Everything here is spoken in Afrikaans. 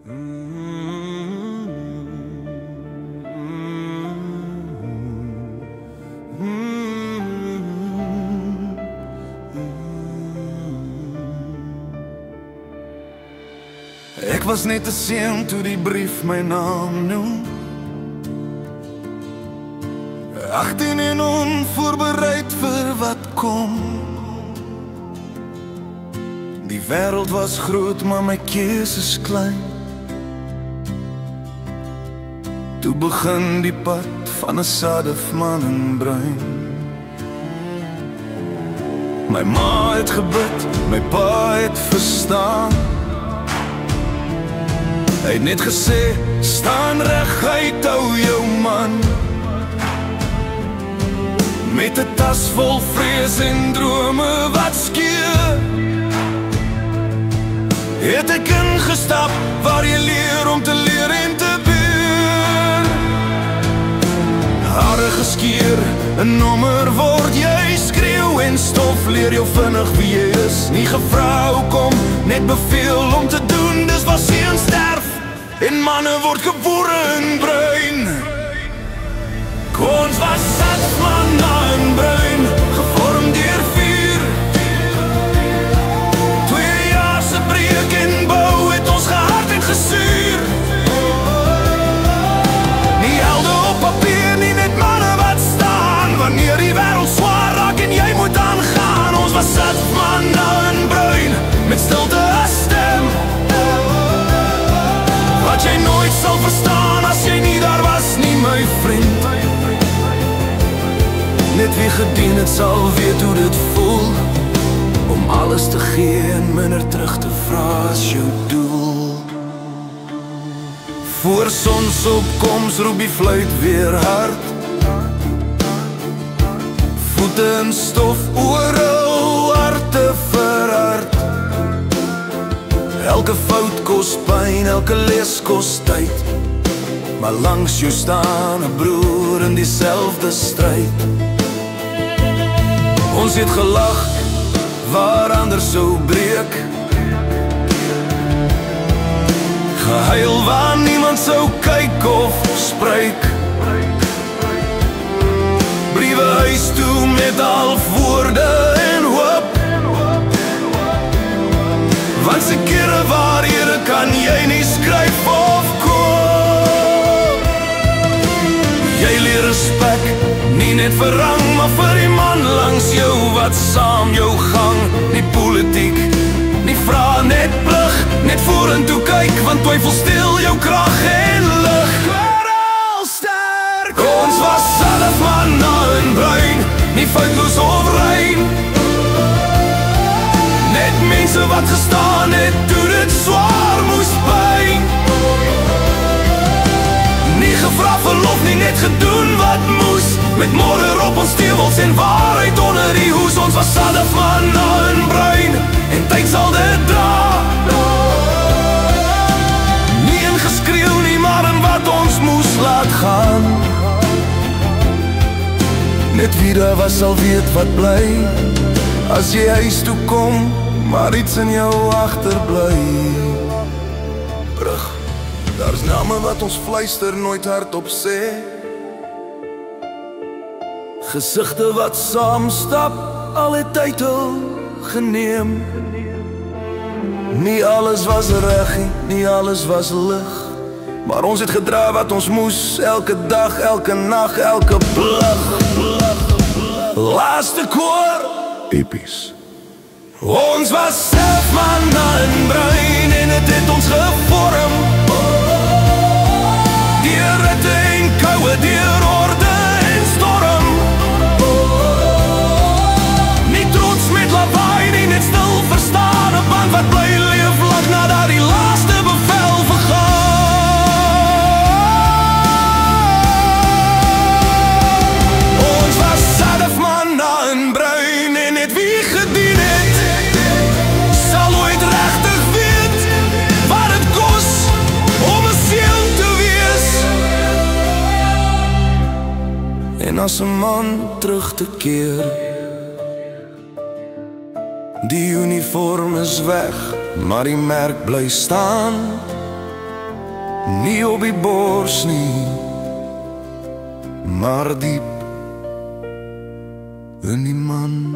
Ek was net 'n seun toe die brief my naam noem. 18 en onvoorbereid vir wat kom. Die wêreld was groot, maar my keuse is klein. Toe begin die pad van 'n sadif man in bruin. My ma het gebid, my pa het verstaan. Hy het net gesê, staan reguit, hou jou man. Met 'n tas vol vrees en drome wat skeur, het ek ingestap waar jy leer om te leer en te beur. Hare geskeer, 'n nommer word jy, skreeu en stof leer jou vinnig wie jy is. Nie gevra hoekom, net beveel om te doen, dis waar seuns sterf en manne word gebore in bruin. Ons was sat manne in bruin, gevorm deur vuur. 2 jaar se breek en bou het ons gehard en gesuur. Nie helde op papier, nie net manne wat staan wanneer die wêreld swaar raak en jy moet aangaan. Ons was sat manne in bruin, met stilte as stem, wat jy nooit sal verstaan as jy nie daar was nie, my vriend. Net wie gedien het sal weet hoe dit voel, om alles te gee en minder terug te vra as jou doel. Voor sonsopkoms roep die fluit weer hard. Voete in stof, oral harte verhard. Elke fout kos pyn, elke les kos tyd, maar langs jou staan 'n broer in dieselfde stryd. Ons het gelag waar anders sou breek, gehuil waar niemand sou kyk of spreek. Briewe huis toe met half woorde en hoop, want se kere waarhede kan jy nie skryf of koop. Jy leer respek, nie net vir rang, maar vir die man langs jou wat saam jou gang. Nie politiek, nie vra, net plig, net vorentoe kyk, want twyfel stil jou krag en lig. Oral sterk, ons was salf manne in bruin, nie foutloos of rein. Net mense wat gestaan het toe dit swaar moes pyn. Nie gevra verlof, nie net gedoen wat moes, met modder op ons teewels en waarheid onder die hoes. Ons was salf manne in bruin, en tyd sal dit dra. Nie in geskreeu nie, maar in wat ons moes laat gaan. Net wie daar was sal weet wat bly, as jy huis toe kom, maar iets in jou agterbly. Brug, daar's name wat ons fluister, nooit hardop sê. Gesigte wat saam stap, al het tyd al geneem. Nie alles was reg, nie alles was lig, maar ons het gedra wat ons moes, elke dag, elke nag, elke plig. Laaste koor, epies. Ons was self manne in bruin, en het ons gevorm. Deur ritte en koue, deur orde en storm. Nie trots met lawaai, nie net stil verstaan, 'n band wat bly leef lang nadat die laaste bevel vergaan. Ons was salf manne in bruin, en het wie gedien het, sal ooit regtig weet wat het kos om 'n seun te wees. En as 'n man terug te keer, die uniform is weg, maar die merk bly staan. nie op die bors nie, maar diep in die man.